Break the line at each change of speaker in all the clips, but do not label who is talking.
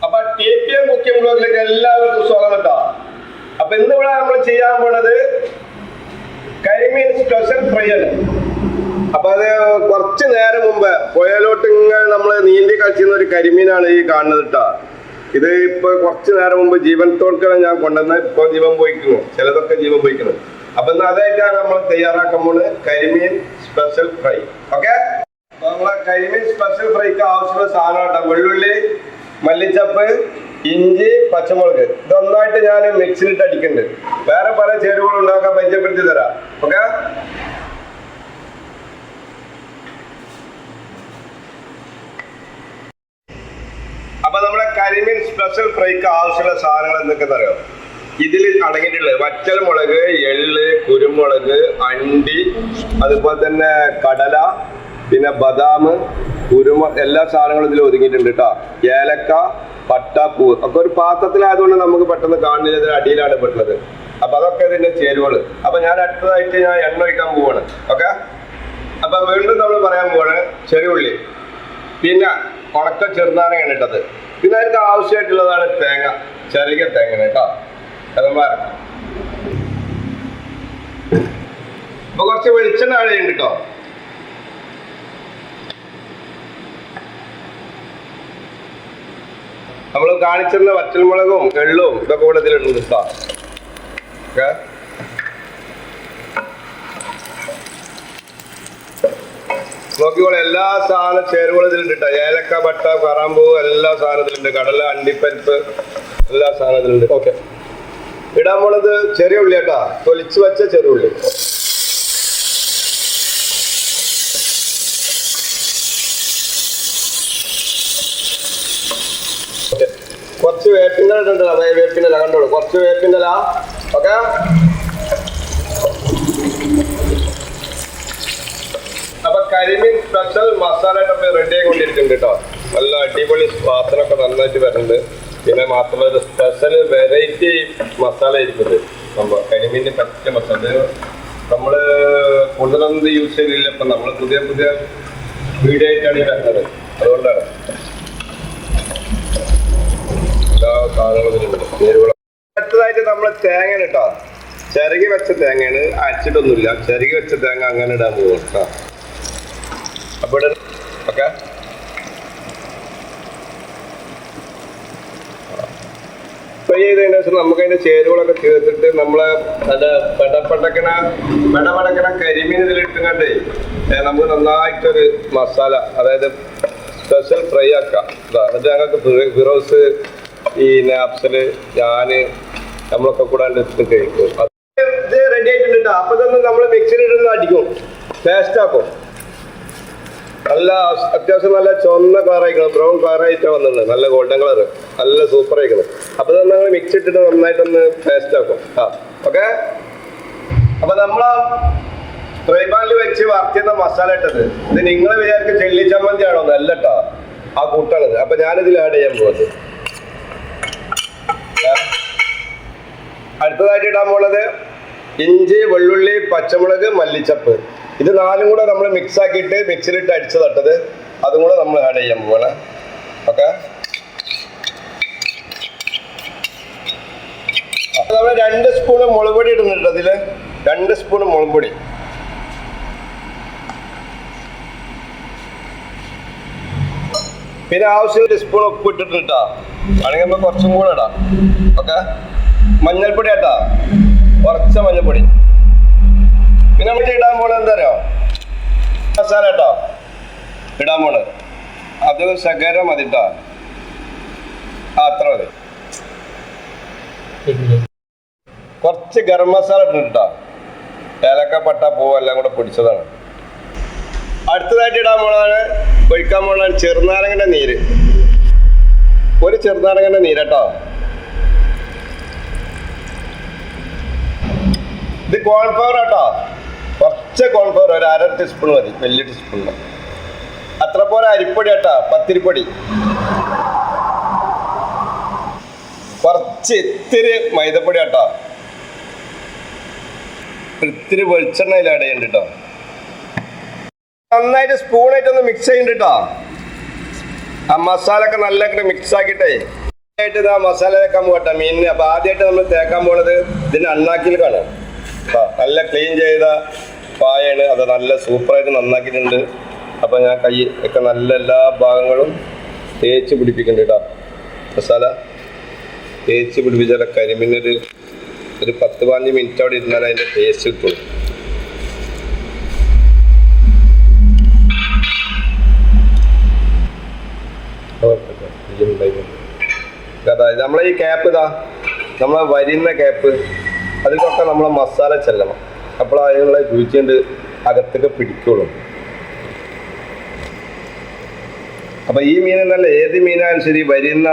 അപ്പൊ TPM cooking ബ്ലോഗിലേക്ക് എല്ലാവർക്കും സ്വാഗതം കേട്ടോ. അപ്പൊ ഇന്നിവിടെ നമ്മൾ ചെയ്യാൻ പോണത് കരിമീൻ സ്പെഷ്യൽ ഫ്രൈ ആണ്. അപ്പൊ അത് കുറച്ച് നേരം മുമ്പ് പുഴയിലോട്ട് ഇങ്ങനെ നമ്മൾ നീന്തി കളിച്ചിരുന്ന ഒരു കരിമീനാണ് ഈ കാണുന്നത് കേട്ടോ. ഇത് ഇപ്പൊ കുറച്ച് നേരം മുമ്പ് ജീവനത്തോടെ ഞാൻ കൊണ്ടുവന്ന് ഇപ്പൊ ജീവൻ പോയിക്കുന്നു, ചിലതൊക്കെ ജീവൻ പോയിക്കുന്നു. അപ്പൊ ഇന്ന് അതായിട്ടാണ് നമ്മൾ തയ്യാറാക്കാൻ പോകുന്നത് കരിമീൻ സ്പെഷ്യൽ ഫ്രൈ. ഓക്കെ, നമ്മളെ കരിമീൻ സ്പെഷ്യൽ ഫ്രൈക്ക് ആവശ്യമുള്ള സാധനം കേട്ടോ. വെള്ളുള്ളി, മല്ലിച്ചപ്പ്, ഇഞ്ചി, പച്ചമുളക് ഇതൊന്നായിട്ട് ഞാൻ മിക്സിലിട്ട് അടിക്കുന്നുണ്ട്. വേറെ പല ചേരുവകൾ ഉണ്ടാക്കാൻ പരിചയപ്പെടുത്തി തരാം. ഓക്കെ, അപ്പൊ നമ്മുടെ കരിമീൻ സ്പെഷ്യൽ ഫ്രൈക്ക് ആവശ്യമുള്ള സാധനങ്ങൾ എന്തൊക്കെയാ അറിയാം? ഇതിൽ അടങ്ങിയിട്ടുള്ളത് വറ്റൽ മുളക്, എള്ള്, കുരുമുളക്, അണ്ടി, അതുപോലെ തന്നെ കടല, പിന്നെ ബദാം, എല്ലാ സാധനങ്ങളും ഇതിൽ ഒതുങ്ങിയിട്ടുണ്ട് കേട്ടോ. ഏലക്ക, പട്ട, പൂവ് ഒക്കെ ഒരു പാത്രത്തിലായതുകൊണ്ട് നമുക്ക് പെട്ടെന്ന് കാണുന്നില്ല, ഇതിന് അടിയിലാണ് പെട്ടുള്ളത്. അപ്പൊ അതൊക്കെ ഇതിന്റെ ചേരുവകൾ. അപ്പൊ ഞാൻ അടുത്തതായിട്ട് ഞാൻ എണ്ണ ഒഴിക്കാൻ പോവാണ്. ഓക്കെ, അപ്പൊ വീണ്ടും നമ്മൾ പറയാൻ പോവാണ് ചെറിയുള്ളി, പിന്നെ ഉണക്ക ചെറുനാരങ്ങയാണ് ഇട്ടത്. പിന്നെ അതിന് ആവശ്യമായിട്ടുള്ളതാണ് തേങ്ങ, ചെറിയ തേങ്ങ കേട്ടോ. അപ്പൊ കുറച്ച് വെളിച്ചെണ്ണ ആഴയുണ്ട് കേട്ടോ. നമ്മൾ കാണിച്ചിരുന്ന വറ്റൽമുളകും എള്ളും ഇതൊക്കെ കൂടെ ഇതിലിട്ടുണ്ട് കേട്ടോ. ഓക്കെ, നോക്കിക്കോളെ, എല്ലാ സാധന ചേരുവകളും ഇതിലുണ്ട് കേട്ടോ. ഏലക്ക, പട്ട, കറാമ്പൂ എല്ലാ സാധനത്തിലുണ്ട്. കടല, അണ്ടിപ്പരിപ്പ് എല്ലാ സാധനത്തിലുണ്ട്. ഓക്കെ, ഇടാൻ പോണത് ചെറിയ ഉള്ളി കേട്ടാ, തൊലിച്ച് വെച്ച ചെറിയ ഉള്ളി. കുറച്ച് വേപ്പിൻ്റെ ഇട്ടുണ്ട്, അതായത് വേപ്പിൻ്റെ ഇല കണ്ടോളൂ, കുറച്ച് വേപ്പിൻ്റെ ഇല. ഓക്കെ, അപ്പൊ കരിമീൻ സ്പെഷ്യൽ മസാല ഒക്കെ റെഡി ആയിക്കൊണ്ടിരിക്കുന്നുണ്ട് കേട്ടോ. നല്ല അടിപൊളി വാസനൊക്കെ നന്നായിട്ട് വരുന്നുണ്ട്. പിന്നെ മാത്രമല്ല ഒരു സ്പെഷ്യൽ വെറൈറ്റി മസാല ആയിരിക്കുന്നത്. നമ്മൾ കരിമീനിന് പറ്റിയ മസാല നമ്മൾ കൂടുതലൊന്നും യൂസ് ചെയ്തില്ല. ഇപ്പം നമ്മൾ പുതിയ പുതിയ വീഡിയോ ആയിട്ടാണ് ഈ വരുന്നത്, അതുകൊണ്ടാണ് എല്ലാ സാധനങ്ങളും. അടുത്തതായിട്ട് നമ്മൾ തേങ്ങ കേട്ടോ, ചിരകി വെച്ച തേങ്ങയാണ്, അരച്ചിട്ടൊന്നുമില്ല. ചിരകി വെച്ച തേങ്ങ അങ്ങനെ ഇടാൻ പോകും കേട്ടോ. അപ്പൊ ഓക്കെ, ഫ്രൈ ചെയ്തതിന് ശേഷം നമുക്ക് അതിന്റെ ചേരുവകളൊക്കെ ചേർത്തിട്ട് നമ്മളെ നല്ല പെടപടക്കണ കരിമീൻ ഇതിലിട്ടുകൊണ്ട് നമുക്ക് നന്നായിട്ടൊരു മസാല, അതായത് സ്പെഷ്യൽ ഫ്രൈ ആക്കാം. എന്നിട്ട് ഞങ്ങൾക്ക് ഫിറോസ്, ഈ നാപ്സല്, ഞാന് നമ്മളൊക്കെ കൂടെ എടുത്ത് കഴിക്കും. ഇത് റെഡി ആയിട്ടുണ്ട്. അപ്പൊ തന്നെ നമ്മൾ മിക്സിയിലിട്ടൊന്ന് അടിക്കും, പേസ്റ്റ് ആക്കും. നല്ല അത്യാവശ്യം നല്ല ചുവന്ന കളറായിക്കണം, ബ്രൗൺ കളറായിട്ടാണ് വന്നിട്ടുണ്ട്. നല്ല ഗോൾഡൻ കളർ, നല്ല സൂപ്പർ ആയിക്കണം. അപ്പൊ തന്നെ നമ്മൾ മിക്സ് ഇട്ടിട്ട് നന്നായിട്ടൊന്ന് പേസ്റ്റ് ആക്കും. ഓക്കെ, അപ്പൊ നമ്മളാ ഫ്രൈ പാനിൽ വെച്ച് വറുത്തിരുന്ന മസാല ഇട്ടത് ഇത് നിങ്ങൾ വിചാരിക്കും ചെല്ലി ചമ്മന്തി ആണോ? നല്ല കേട്ടോ, ആ കൂട്ടാണിത്. അപ്പൊ ഞാനിതിൽ ആഡ് ചെയ്യാൻ പോകുന്നത്. അടുത്തതായിട്ട് ഇടാൻ പോകുന്നത് ഇഞ്ചി, വെള്ളുള്ളി, പച്ചമുളക്, മല്ലിച്ചപ്പ്. ഇത് നാലും കൂടെ നമ്മൾ മിക്സ് ആക്കിയിട്ട് മിക്സിയിലിട്ട് അടിച്ചു തട്ടത്, അതും കൂടെ നമ്മൾ ആഡ് ചെയ്യാൻ പോവാണ്. ഓക്കെ, നമ്മൾ 2 സ്പൂണ് മുളക് പൊടി ഇടുന്നുണ്ട് അതില്. 2 സ്പൂണ് മുളക് പൊടി, പിന്നെ ആവശ്യം 1 സ്പൂൺ ഉപ്പ് ഇട്ടിട്ടുണ്ട്. ആണെങ്കിൽ നമുക്ക് കുറച്ചും കൂടെ ഇടാം. ഓക്കെ, മഞ്ഞൾപ്പൊടി കേട്ടാ, കുറച്ച് മഞ്ഞൾപ്പൊടി. പിന്നെ നമുക്ക് ഇടാൻ പോണത് എന്താ അറിയോ? മസാല കേട്ടോ ഇടാൻ പോണത്. അത് ശകരം മതി കേട്ടോ, അത്ര മതി. കുറച്ച് ഗരം മസാല ഇട്ടിട്ടാ, ഏലക്ക, പട്ട, പൂവ് എല്ലാം കൂടെ പൊടിച്ചതാണ്. അടുത്തതായിട്ട് ഇടാൻ പോണതാണ്, ഒഴിക്കാൻ പോണതാണ് ചെറുനാരങ്ങന്റെ നീര്. ഒരു ചെറുനാരങ്ങന്റെ നീര് കേട്ടോ. ഇത് കോൺഫ്ലവർ കേട്ടോ, കുറച്ച് കോൺഫ്ലവർ, ഒരു 1/2 ടീസ്പൂൺ മതി, വലിയ ടീസ്പൂണിന്. അത്ര പോലെ അരിപ്പൊടി കേട്ടോ, പത്തിരിപ്പൊടി, കുറച്ച് ഇത്തിരി മൈദപ്പൊടി കേട്ടോ, ഇത്തിരി വെളിച്ചെണ്ണ ആഡ് ചെയ്യുന്നുണ്ട് കേട്ടോ. നന്നായിട്ട് സ്പൂണായിട്ടൊന്ന് മിക്സ് ചെയ്യുന്നുണ്ട് കേട്ടോ. ആ മസാല ഒക്കെ നല്ല മിക്സ് ആക്കിയിട്ടേ ആയിട്ട് ഇതാ മസാല തേക്കാൻ പോകട്ടെ മീനിന്. അപ്പൊ ആദ്യമായിട്ട് നമ്മൾ തേക്കാൻ പോണത് ഇതിന് അണ്ണാക്കിൽ കാണാം. നല്ല ക്ലീൻ ചെയ്ത പായാണ്, അത് നല്ല സൂപ്പറായിട്ട് നന്നാക്കിയിട്ടുണ്ട്. അപ്പൊ ഞാൻ കൈ ഒക്കെ നല്ല എല്ലാ ഭാഗങ്ങളും തേച്ച് പിടിപ്പിക്കുന്നുണ്ട് കേട്ടോ. മസാല തേച്ച് പിടിപ്പിച്ചാൽ കരിമീനൊരു 10-15 മിനിറ്റ് അവിടെ ഇരുന്നാൽ അതിന്റെ ടേസ്റ്റ് കിട്ടും. അതായത് നമ്മളെ ഈ ക്യാപ്പ് നമ്മളെ വരുന്ന ക്യാപ്പ് അതിലൊക്കെ നമ്മളെ മസാല ചെല്ലണം. അപ്പോൾ അതിനുള്ള രുചിയുണ്ട് അകത്തൊക്കെ പിടിക്കുള്ളൂ. അപ്പൊ ഈ മീൻ എന്നല്ല ഏത് മീനായാലും ശരി വരുന്ന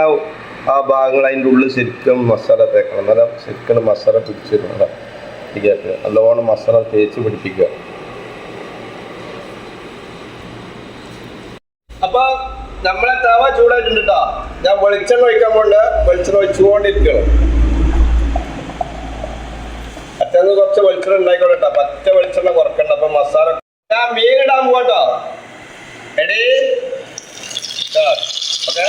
ആ ഭാഗങ്ങൾ അതിൻ്റെ ഉള്ളിൽ ശരിക്കും മസാല തേക്കണം. നല്ല ശരിക്കും മസാല പിടിച്ചിരുന്നു. ഈ ക്യാപ്പ് നല്ലോണം മസാല തേച്ച് പിടിപ്പിക്കുക. അപ്പൊ നമ്മളെ തവ ചൂടായിട്ടുണ്ട് കേട്ടോ. ഞാൻ വെളിച്ചെണ്ണ ഒഴിക്കാൻ പോണ്ട്. വെളിച്ചെണ്ണ ഒഴിച്ചുകൊണ്ടിരിക്കണം. അച്ഛന് കുറച്ച് വെളിച്ചെണ്ണ ഉണ്ടായിക്കോട്ടെ കേട്ടോ. പച്ച വെളിച്ചെണ്ണ കുറക്കണ്ട. അപ്പൊ മസാല ഞാൻ മീനിടാൻ പോവാട്ടോ. Ready okay.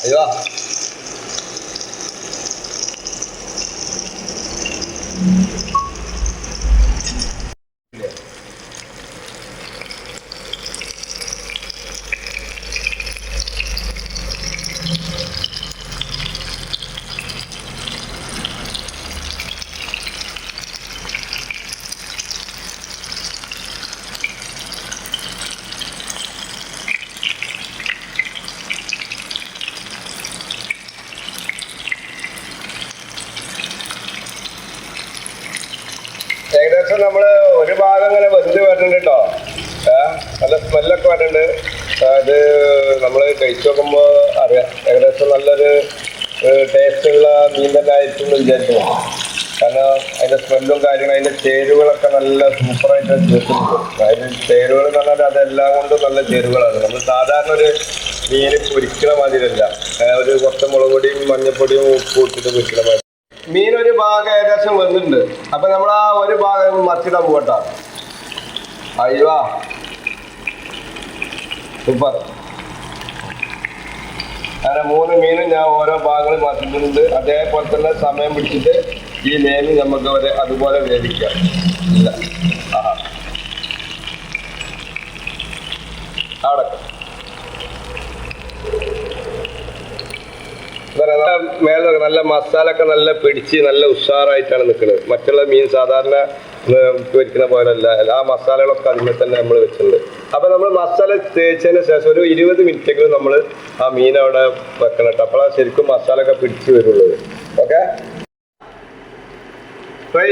അയ്യോ ഏകദേശം നമ്മള് ഒരു ഭാഗം ഇങ്ങനെ വെന്ത് വരുന്നുണ്ട് കേട്ടോ. നല്ല സ്മെല്ലൊക്കെ വരുന്നുണ്ട്. അത് നമ്മൾ കഴിച്ചു നോക്കുമ്പോൾ അറിയാം ഏകദേശം നല്ലൊരു ടേസ്റ്റുള്ള മീൻ തന്നെ ആയിരിക്കും എന്ന് വിചാരിക്കുന്നു. കാരണം അതിൻ്റെ സ്മെല്ലും കാര്യങ്ങളും അതിൻ്റെ ചേരുവകളൊക്കെ നല്ല സൂപ്പറായിട്ട് ചേർക്കുന്നുണ്ട്. അതിന് ചേരുവകൾ എന്ന് പറഞ്ഞാൽ അതെല്ലാം കൊണ്ടും നല്ല ചേരുവകളാണ്. നമ്മൾ സാധാരണ ഒരു മീൻ പൊരിക്കണ മാതിരിയല്ല. ഒരു കുറച്ച് മുളക് പൊടിയും മഞ്ഞപ്പൊടിയും ഉപ്പ് ഇട്ടിട്ട് പൊരിക്കണ മാതിരി. മീൻ ഒരു ഭാഗം ഏകദേശം വന്നിട്ടുണ്ട്. അപ്പൊ നമ്മൾ ആ ഒരു ഭാഗം മറിച്ചിടാൻ പോകട്ടോ. അയ്യോ സൂപ്പർ. അങ്ങനെ 3 മീനും ഞാൻ ഓരോ ഭാഗങ്ങൾ മറിച്ചിട്ടുണ്ട്. അതേപോലെ തന്നെ സമയം പിടിച്ചിട്ട് ഈ മീൻ നമുക്ക് അതുപോലെ വേവിക്കാം. ഇല്ല അവിടെ മേലെ നല്ല മസാല ഒക്കെ നല്ല പിടിച്ച് നല്ല ഉഷാറായിട്ടാണ് നിൽക്കുന്നത്. മറ്റുള്ള മീൻ സാധാരണ പൊരിക്കുന്ന പോലെയല്ല. ആ മസാലകളൊക്കെ അതിൽ തന്നെ നമ്മൾ വെച്ചിട്ടുണ്ട്. അപ്പൊ നമ്മൾ മസാല തേച്ചതിന് ശേഷം ഒരു 20 മിനിറ്റെങ്കിലും നമ്മൾ ആ മീൻ അവിടെ വെക്കണം കേട്ടോ. അപ്പോഴാണ് ശരിക്കും മസാല ഒക്കെ പിടിച്ച് വരുള്ളത്. ഓക്കെ, ഫ്രൈ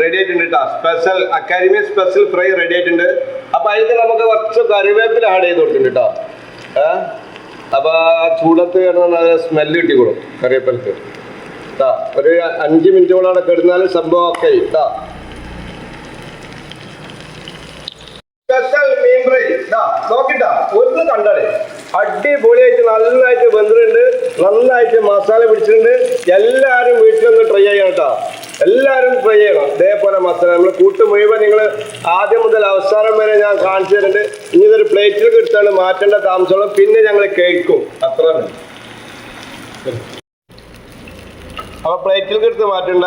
റെഡി ആയിട്ടുണ്ട് കേട്ടോ. സ്പെഷ്യൽ കരിമീൻ സ്പെഷ്യൽ ഫ്രൈ റെഡി ആയിട്ടുണ്ട്. അപ്പൊ അതിന് നമുക്ക് കുറച്ച് കറിവേപ്പില ആഡ് ചെയ്ത് കൊടുക്കുന്നുണ്ട് കേട്ടോ. അപ്പൊ ചൂടത്ത് കിടന്ന സ്മെല്ല് കിട്ടിക്കോളും കറിവേപ്പിലക്ക്. ഒരു 5 മിനിറ്റോളം അവിടെ കിടന്നാലും സംഭവം ഒക്കെ കേട്ടോ. സ്പെഷ്യൽ മീൻ ഫ്രൈ നോക്കിട്ടാ ഒന്ന് കണ്ടാലേ അടിപൊളിയായിട്ട് നന്നായിട്ട് വെന്തിട്ടുണ്ട്. നന്നായിട്ട് മസാല പിടിച്ചിട്ടുണ്ട്. എല്ലാവരും വീട്ടിലൊന്ന് ട്രൈ ചെയ്യണം കേട്ടോ. എല്ലാവരും ട്രൈ ചെയ്യണം ഇതേപോലെ മസാല. നമ്മൾ കൂട്ട് മുഴുവൻ നിങ്ങൾ ആദ്യം മുതൽ അവസാനം വരെ ഞാൻ കാണിച്ചു തരുന്നുണ്ട്. ഇനി ഇതൊരു പ്ലേറ്റിൽ എടുത്താണ് മാറ്റേണ്ട താമസമുള്ളൂ. പിന്നെ ഞങ്ങൾ കേൾക്കും അത്ര. അപ്പൊ പ്ലേറ്റിൽ എടുത്ത് മാറ്റണ്ട.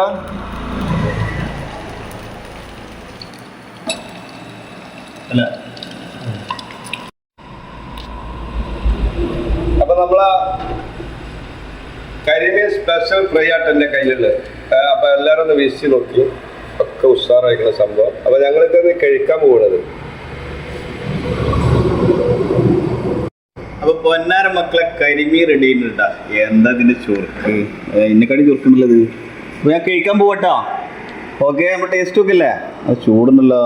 അപ്പൊ നമ്മളെ കരിമീൻ സ്പെഷ്യൽ ഫ്രൈ ആയിട്ട് എൻ്റെ കയ്യിലുള്ളത്. അപ്പൊ എല്ലാവരും ഒന്ന് വീശി നോക്കി. ഒക്കെ ഉഷാറായിരിക്കുന്ന സംഭവം. അപ്പൊ ഞങ്ങളിത് കഴിക്കാൻ പോകുന്നത്.
അപ്പൊ പൊന്നാര മക്കളെ കരിമീൻ റെഡി ആയിട്ടുണ്ടാ. എന്താ ഇതിന്റെ ചുർക്ക്, എന്നെക്കാട്ടി ചുർക്കുണ്ടല്ലത്. അപ്പൊ ഞാൻ കഴിക്കാൻ പോവട്ടോ. ഓക്കെ, നമ്മൾ ടേസ്റ്റ് ഒക്കെ അല്ലേ? അത് ചൂടുണ്ടല്ലോ.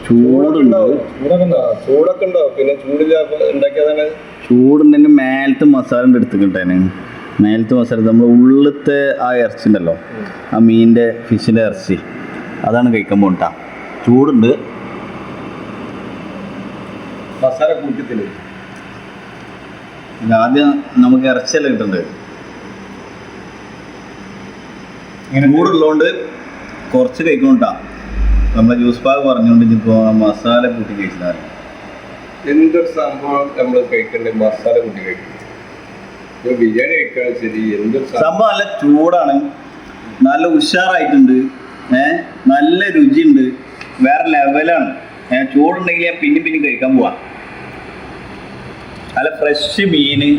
ചൂടൊക്കെ ഉണ്ടോ? പിന്നെ ചൂടില്ല ഉണ്ടാക്കിയതാണ്.
ചൂടുണ്ടെങ്കിൽ മേലത്തെ മസാല എടുത്തിട്ടേനെ. മേലത്തെ മസാല നമ്മൾ ഉള്ളിലത്തെ ആ ഇറച്ചി ഉണ്ടല്ലോ, ആ മീനിന്റെ ഫിഷിന്റെ ഇറച്ചി, അതാണ് കഴിക്കാൻ പോകട്ടാ. ചൂടുണ്ട്.
മസാല കൂട്ടത്തില്
ആദ്യം നമുക്ക് ഇറച്ചിയല്ല കിട്ടണ്ടേ. ചൂടുള്ളതുകൊണ്ട് കുറച്ച് കഴിക്കണോട്ടാ. നമ്മളെ ജ്യൂസ് പാക്ക് പറഞ്ഞുകൊണ്ട് ഇപ്പോൾ മസാല കൂട്ടി കഴിച്ചതാണ്.
എന്തൊരു സംഭവം നമ്മൾ കഴിക്കണ്ടേ, മസാല കൂട്ടി കഴിക്കണം. ബിരിയാണി കഴിക്കാൻ ശരി, എന്തൊരു
സംഭവം നല്ല ചൂടാണ്, നല്ല ഉഷാറായിട്ടുണ്ട്, നല്ല രുചിയുണ്ട്, വേറെ ലെവലാണ്. ചൂടുണ്ടെങ്കിൽ ഞാൻ പിന്നെ കഴിക്കാൻ പോവാം. നല്ല ഫ്രഷ് മീനാണ്.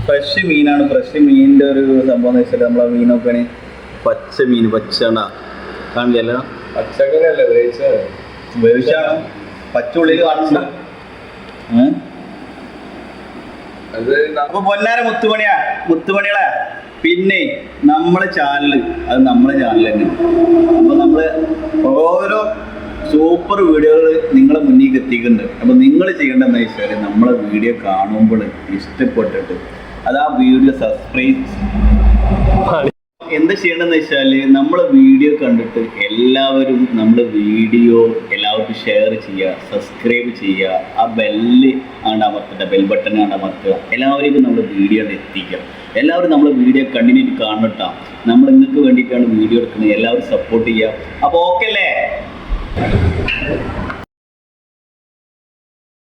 ഫ്രഷ് മീനിൻ്റെ ഒരു സംഭവം എന്ന് വെച്ചാൽ നമ്മളെ മീൻ നോക്കുകയാണെങ്കിൽ പച്ച മീൻ, പച്ചണ്ടാ കാണില്ലല്ലോ,
പച്ചക്കറിയല്ല
വേവിച്ചാണ് പച്ചുള്ളിൽ കാണിച്ചു. അപ്പൊ പൊന്നാര മുത്തുമണികളെ പിന്നെ നമ്മളെ ചാനൽ, അത് നമ്മളെ ചാനൽ തന്നെ. അപ്പൊ നമ്മള് ഓരോ സൂപ്പർ വീഡിയോകൾ നിങ്ങളെ മുന്നിലേക്ക് എത്തിക്കുന്നുണ്ട്. അപ്പൊ നിങ്ങൾ ചെയ്യേണ്ടതെന്ന് വെച്ചാൽ നമ്മളെ വീഡിയോ കാണുമ്പോൾ ഇഷ്ടപ്പെട്ടിട്ട് അത് ആ വീഡിയോ സബ്സ്ക്രൈബ് എന്താ ചെയ്യണമെന്ന് വെച്ചാൽ നമ്മളെ വീഡിയോ കണ്ടിട്ട് എല്ലാവരും നമ്മുടെ വീഡിയോ എല്ലാവർക്കും ഷെയർ ചെയ്യുക, സബ്സ്ക്രൈബ് ചെയ്യുക, ആ ബെല്ല് അമർത്തുക, ബെൽ ബട്ടൺ അമർത്തുക. എല്ലാവരും നമ്മുടെ വീഡിയോ എത്തിക്കുക. എല്ലാവരും നമ്മളെ വീഡിയോ കണ്ടിന്യൂ കാണട്ടാ. നമ്മൾ നിങ്ങൾക്ക് വേണ്ടിയിട്ടാണ് വീഡിയോ എടുക്കുന്നത്. എല്ലാവരും സപ്പോർട്ട് ചെയ്യുക. അപ്പോൾ ഓക്കെ അല്ലേ?